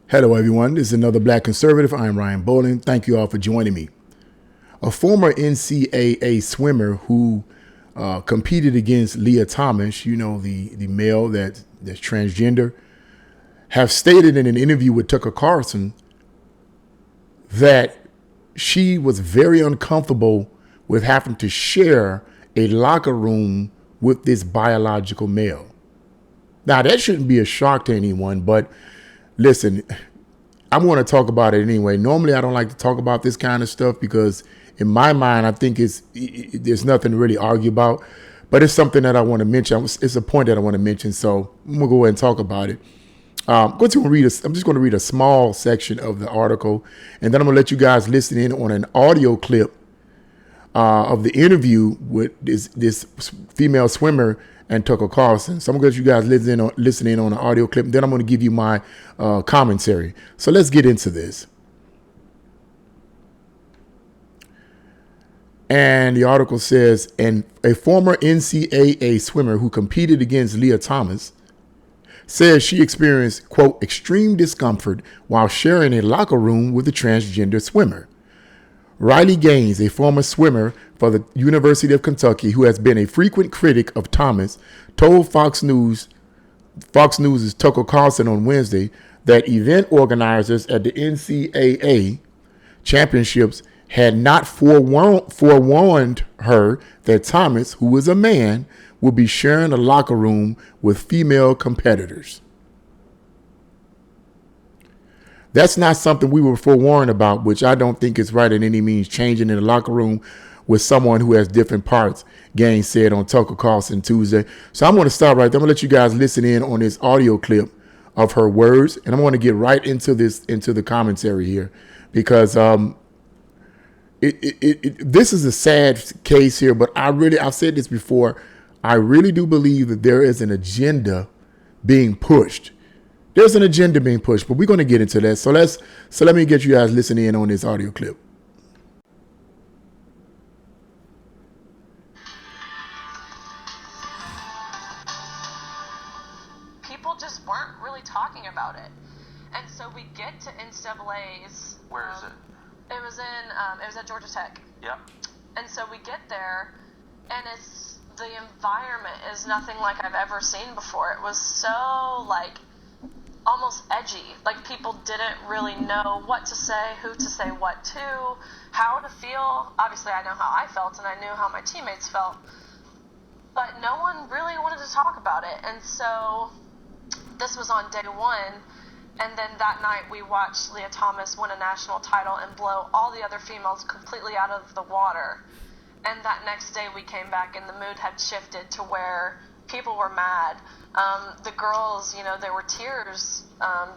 Hello, everyone. This is another Black Conservative. I'm Ryan Bowling. Thank you all for joining me. A former NCAA swimmer who competed against Lia Thomas, the male that's transgender, have stated in an interview with Tucker Carlson that she was very uncomfortable with having to share a locker room with this biological male. Now, that shouldn't be a shock to anyone, but listen, I want to talk about it anyway. Normally, I don't like to talk about this kind of stuff because in my mind, I think there's nothing to really argue about, but it's something that I want to mention. It's a point that I want to mention, so I'm going to go ahead and talk about it. I'm just going to read a small section of the article, and then I'm going to let you guys listen in on an audio clip of the interview with this female swimmer and Tucker Carlson. So I'm going to let you guys listen in on an audio clip, and then I'm going to give you my commentary. So let's get into this. And the article says, and a former NCAA swimmer who competed against Lia Thomas says she experienced, quote, extreme discomfort while sharing a locker room with a transgender swimmer. Riley Gaines, a former swimmer for the University of Kentucky who has been a frequent critic of Thomas, told Fox News' Tucker Carlson on Wednesday that event organizers at the NCAA championships had not forewarned her that Thomas, who is a man, will be sharing a locker room with female competitors. That's not something we were forewarned about, which I don't think is right in any means, changing in the locker room with someone who has different parts, Gaines said on Tucker Carlson Tuesday. So I'm going to stop right there. I'm going to let you guys listen in on this audio clip of her words, and I'm going to get right into the commentary here, because this is a sad case here, but I've said this before, I really do believe that there is an agenda being pushed. There's an agenda being pushed, but we're going to get into that. So let me get you guys listening in on this audio clip. People just weren't really talking about it, and so we get to NCAA's. Where is it? It was at Georgia Tech. Yep. And so we get there, and the environment is nothing like I've ever seen before. It was so almost edgy. Like, people didn't really know what to say, who to say what to, how to feel. Obviously, I know how I felt, and I knew how my teammates felt, but no one really wanted to talk about it. And so this was on day one, and then that night we watched Lia Thomas win a national title and blow all the other females completely out of the water. And that next day we came back and the mood had shifted to where people were mad. The girls, there were tears.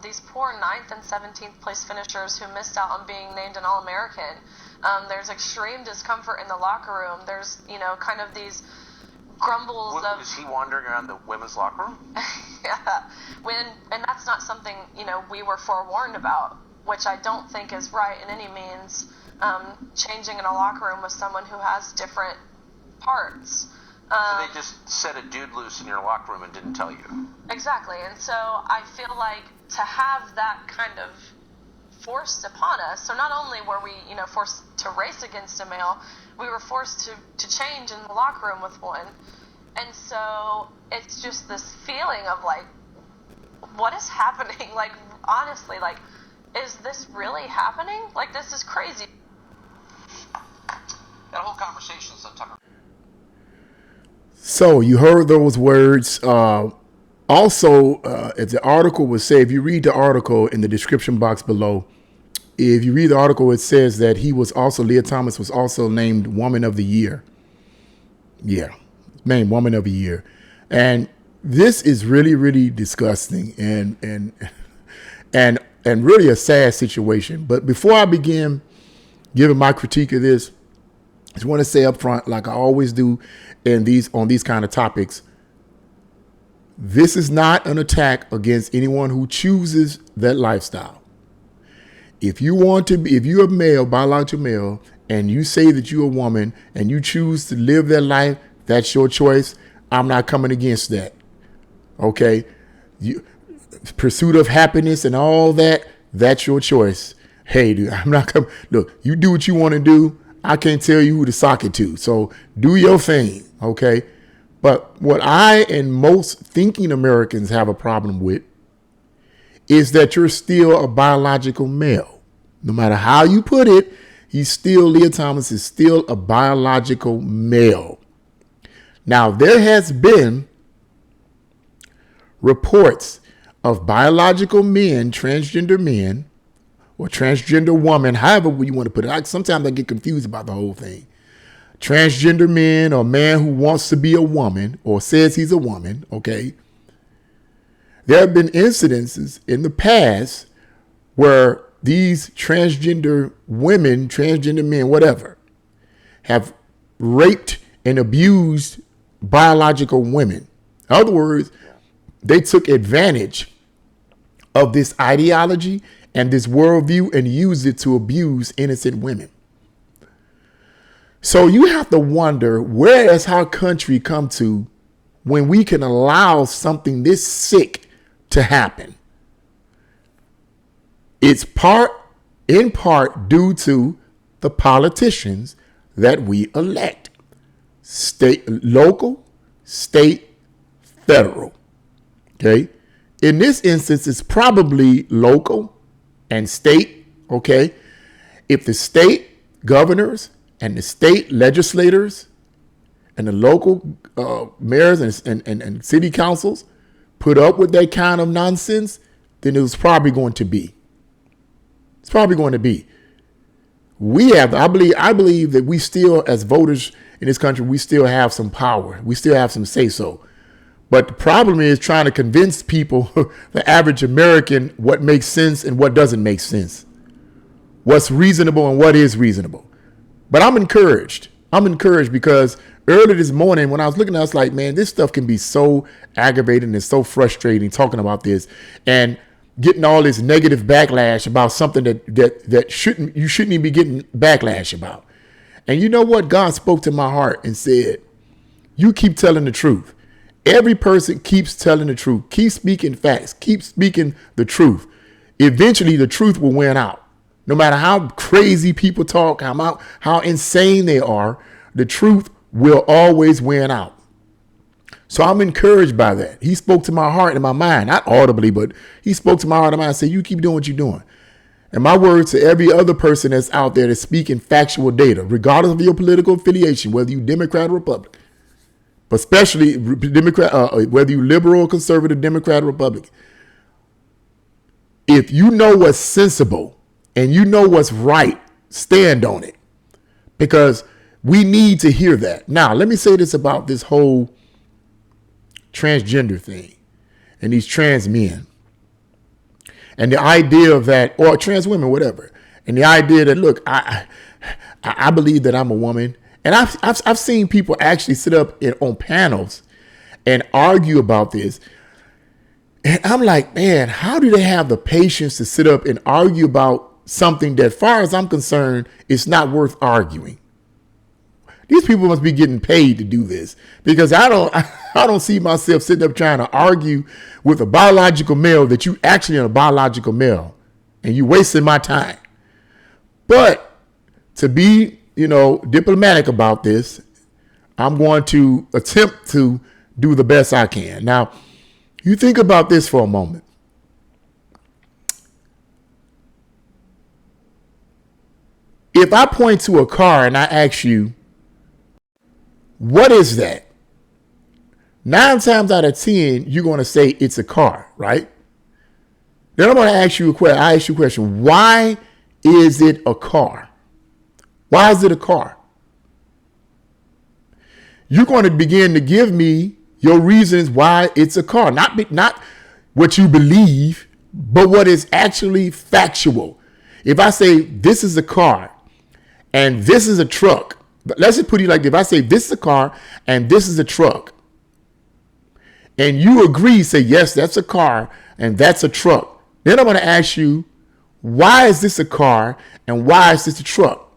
These poor 9th and 17th place finishers who missed out on being named an All-American. There's extreme discomfort in the locker room. There's, kind of these grumbles of... Was he wandering around the women's locker room? Yeah. And that's not something, we were forewarned about, which I don't think is right in any means. Changing in a locker room with someone who has different parts. So they just set a dude loose in your locker room and didn't tell you. Exactly. And so I feel like to have that kind of forced upon us, so not only were we, forced to race against a male, we were forced to change in the locker room with one. And so it's just this feeling of what is happening? Honestly, is this really happening? This is crazy. That whole conversation is on Tucker. So you heard those words. Also, as the article would say, if you read the article in the description box below, if you read the article, it says that Lia Thomas was also named Woman of the Year. Yeah, named Woman of the Year. And this is really, really disgusting and really a sad situation. But before I begin giving my critique of this, I just want to say up front, like I always do on these kind of topics, this is not an attack against anyone who chooses that lifestyle. If you're a male, biological male, and you say that you're a woman and you choose to live that life, that's your choice. I'm not coming against that. Okay? Pursuit of happiness and all that, That's your choice. Hey, dude, I'm not coming. Look, you do what you want to do. I can't tell you who to sock it to. So do your thing, okay? But what I and most thinking Americans have a problem with is that you're still a biological male. No matter how you put it, Lia Thomas is still a biological male. Now, there has been reports of biological men, transgender men, or transgender woman, however you want to put it. Sometimes I get confused about the whole thing. Transgender men or man who wants to be a woman or says he's a woman, okay? There have been incidences in the past where these transgender women, transgender men, whatever, have raped and abused biological women. In other words, they took advantage of this ideology and this worldview and used it to abuse innocent women. So you have to wonder, where has our country come to when we can allow something this sick to happen? It's in part due to the politicians that we elect. Local, state, federal. Okay? In this instance, it's probably local and state, okay? If the state governors and the state legislators and the local mayors and city councils put up with that kind of nonsense, then it was probably going to be. It's probably going to be. I believe that we still, as voters in this country, we still have some power. We still have some say-so. But the problem is trying to convince people, the average American, what makes sense and what doesn't make sense. What's reasonable and what is reasonable. But I'm encouraged. I'm encouraged because early this morning when I was looking, I was like, man, this stuff can be so aggravating and so frustrating talking about this and getting all this negative backlash about something that you shouldn't even be getting backlash about. And you know what? God spoke to my heart and said, you keep telling the truth. Every person keeps telling the truth. Keep speaking facts. Keep speaking the truth. Eventually, the truth will win out. No matter how crazy people talk, how insane they are, the truth will always win out. So I'm encouraged by that. He spoke to my heart and my mind, not audibly, but he spoke to my heart and mind and said, you keep doing what you're doing. And my word to every other person that's out there that's speaking factual data, regardless of your political affiliation, whether you Democrat or Republican, but especially Democrat, whether you liberal or conservative, Democrat or Republican. If you know what's sensible and you know what's right, stand on it. Because we need to hear that. Now, let me say this about this whole transgender thing and these trans men and the idea of that, or trans women, whatever. And the idea that, look, I believe that I'm a woman. And I've seen people actually sit up on panels and argue about this. And I'm like, man, how do they have the patience to sit up and argue about something that, as far as I'm concerned, is not worth arguing? These people must be getting paid to do this, because I don't see myself sitting up trying to argue with a biological male that you actually are a biological male and you wasting my time. But to be, diplomatic about this, I'm going to attempt to do the best I can. Now, you think about this for a moment. If I point to a car and I ask you, what is that? 9 times out of 10, you're going to say it's a car, right? Then I'm going to ask you a question. I ask you a question. Why is it a car? Why is it a car? You're going to begin to give me your reasons why it's a car. Not what you believe, but what is actually factual. If I say this is a car and this is a truck, let's just put it like this. If I say this is a car and this is a truck, and you agree, say, yes, that's a car and that's a truck, then I'm going to ask you, why is this a car and why is this a truck?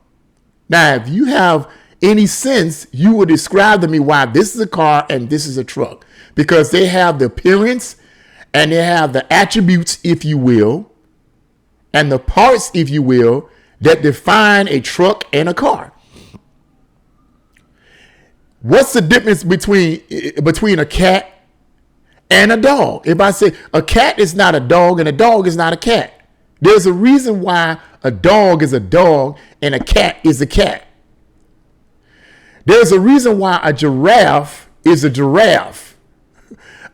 Now, if you have any sense, you would describe to me why this is a car and this is a truck, because they have the appearance and they have the attributes, if you will, and the parts, if you will, that define a truck and a car. What's the difference between a cat and a dog? If I say a cat is not a dog and a dog is not a cat, there's a reason why a dog is a dog and a cat is a cat. There's a reason why a giraffe is a giraffe.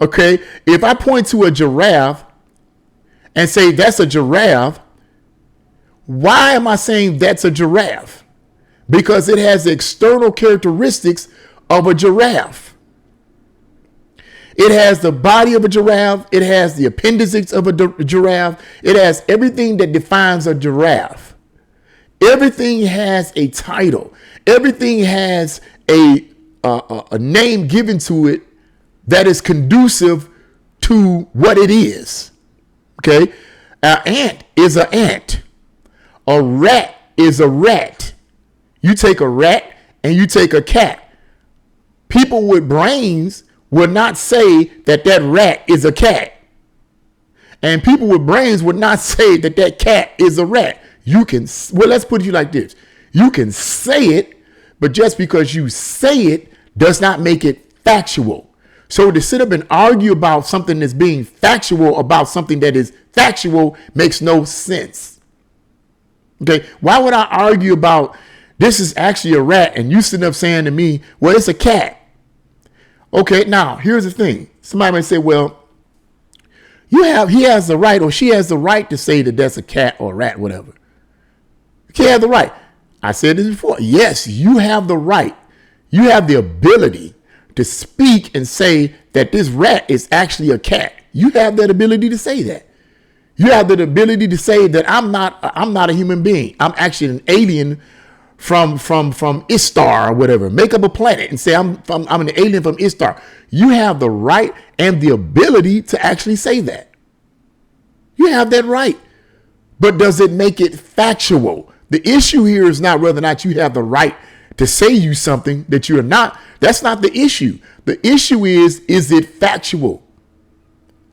Okay, if I point to a giraffe and say that's a giraffe, why am I saying that's a giraffe? Because it has the external characteristics of a giraffe. It has the body of a giraffe. It has the appendages of a giraffe. It has everything that defines a giraffe. Everything has a title. Everything has a name given to it that is conducive to what it is. Okay? An ant is an ant. A rat is a rat. You take a rat and you take a cat. People with brains would not say that that rat is a cat. And people with brains would not say that that cat is a rat. You can, well, let's put it like this. You can say it, but just because you say it does not make it factual. So to sit up and argue about something that's being factual about something that is factual makes no sense. Okay, why would I argue about this is actually a rat and you sitting up saying to me, well, it's a cat? Okay, now here's the thing. Somebody might say, well, he has the right or she has the right to say that that's a cat or a rat, whatever. She has the right. I said this before. Yes, you have the right. You have the ability to speak and say that this rat is actually a cat. You have that ability to say that. You have the ability to say that I'm not a human being. I'm actually an alien from Istar or whatever. Make up a planet and say I'm an alien from Istar. You have the right and the ability to actually say that. You have that right. But does it make it factual? The issue here is not whether or not you have the right to say you something that you're not. That's not the issue. The issue is it factual?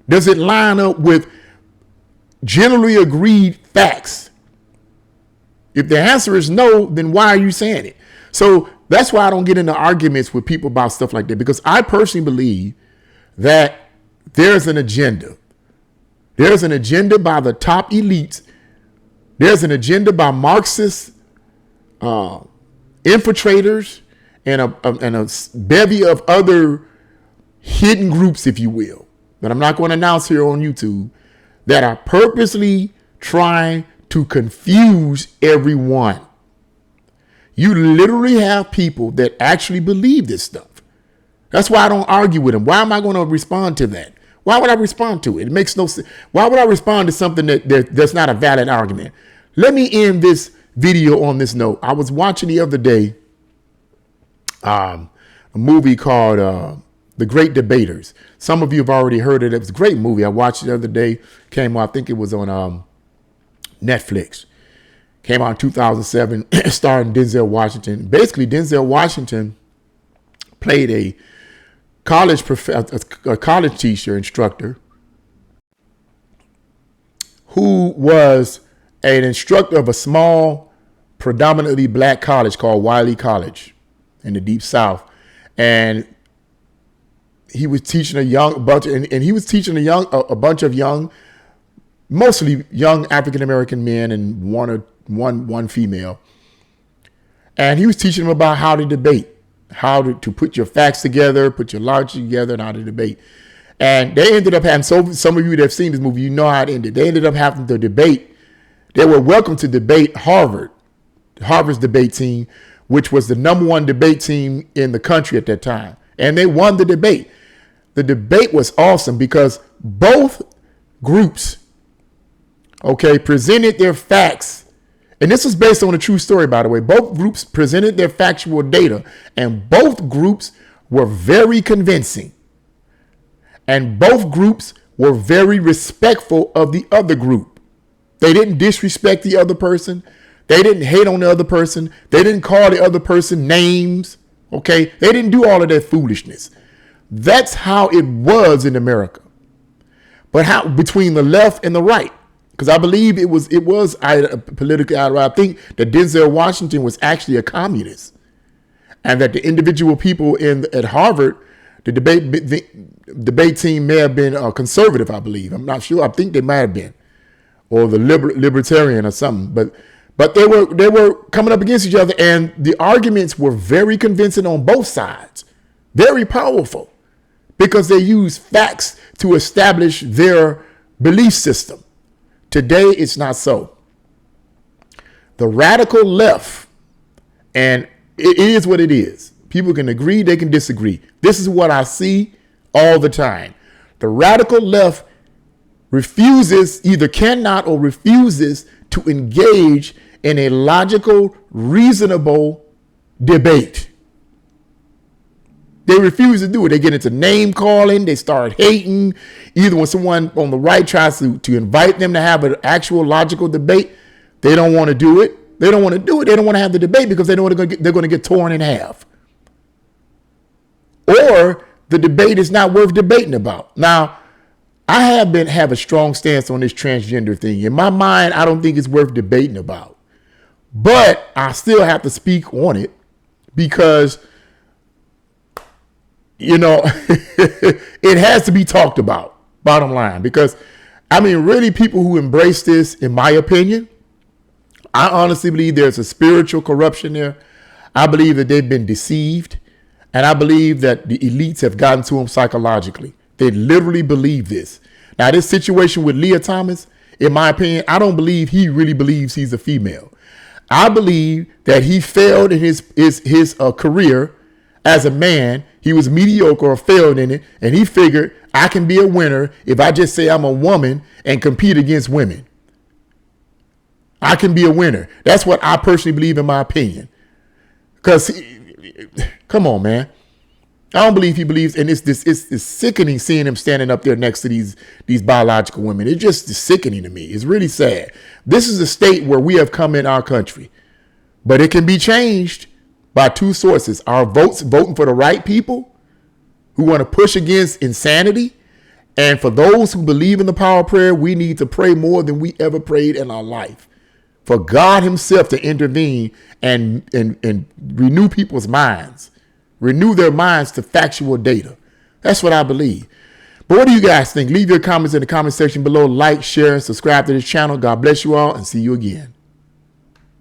Does it line up with generally agreed facts? If the answer is no, then why are you saying it? So that's why I don't get into arguments with people about stuff like that, because I personally believe that there's an agenda. There's an agenda by the top elites. There's an agenda by Marxist infiltrators and a bevy of other hidden groups, if you will, that I'm not going to announce here on YouTube, that are purposely trying to confuse everyone. You literally have people that actually believe this stuff. That's why I don't argue with them. Why am I going to respond to that? Why would I respond to it? It makes no sense. Why would I respond to something that's not a valid argument? Let me end this video on this note. I was watching the other day a movie called The Great Debaters. Some of you have already heard it. It was a great movie. I watched it the other day. Came out, I think it was on Netflix. Came out in 2007, starring Denzel Washington. Basically, Denzel Washington played a college teacher, instructor, who was an instructor of a small, predominantly black college called Wiley College in the Deep South. And he was teaching a bunch of young, mostly young African-American men and one female. And he was teaching them about how to debate, how to put your facts together, put your logic together, and how to debate. And they ended up having, so some of you that have seen this movie, you know how it ended. They ended up having to debate. They were welcome to debate Harvard's debate team, which was the #1 debate team in the country at that time. And they won the debate. The debate was awesome because both groups, presented their facts. And this was based on a true story, by the way. Both groups presented their factual data, and both groups were very convincing. And both groups were very respectful of the other group. They didn't disrespect the other person. They didn't hate on the other person. They didn't call the other person names. They didn't do all of that foolishness. That's how it was in America. But how between the left and the right? Because I believe it was politically out. I think that Denzel Washington was actually a communist, and that the individual people at Harvard, the debate team may have been conservative. I believe. I'm not sure. I think they might have been, or the libertarian or something. But they were coming up against each other, and the arguments were very convincing on both sides, very powerful, because they used facts to establish their belief system. Today, it's not so. The radical left, and it is what it is. People can agree, they can disagree. This is what I see all the time. The radical left refuses, either cannot or refuses to engage in a logical, reasonable debate. They refuse to do it. They get into name calling. They start hating. Either when someone on the right tries to invite them to have an actual logical debate, they don't want to do it. They don't want to do it. They don't want to have the debate because they know they're going to get torn in half. Or the debate is not worth debating about. Now, I have a strong stance on this transgender thing. In my mind, I don't think it's worth debating about. But I still have to speak on it because, it has to be talked about, bottom line. Because, really people who embrace this, in my opinion, I honestly believe there's a spiritual corruption there. I believe that they've been deceived. And I believe that the elites have gotten to them psychologically. They literally believe this. Now, this situation with Lia Thomas, in my opinion, I don't believe he really believes he's a female. I believe that he failed in his career as a man. He was mediocre or failed in it. And he figured I can be a winner if I just say I'm a woman and compete against women. I can be a winner. That's what I personally believe, in my opinion. Because, come on, man. I don't believe he believes, and it's sickening seeing him standing up there next to these biological women. It's just sickening to me. It's really sad. This is a state where we have come in our country, but it can be changed by two sources: our voting for the right people who want to push against insanity, and for those who believe in the power of prayer, we need to pray more than we ever prayed in our life, for God Himself to intervene and renew people's minds. Renew their minds to factual data. That's what I believe. But what do you guys think? Leave your comments in the comment section below. Like, share, and subscribe to this channel. God bless you all, and see you again.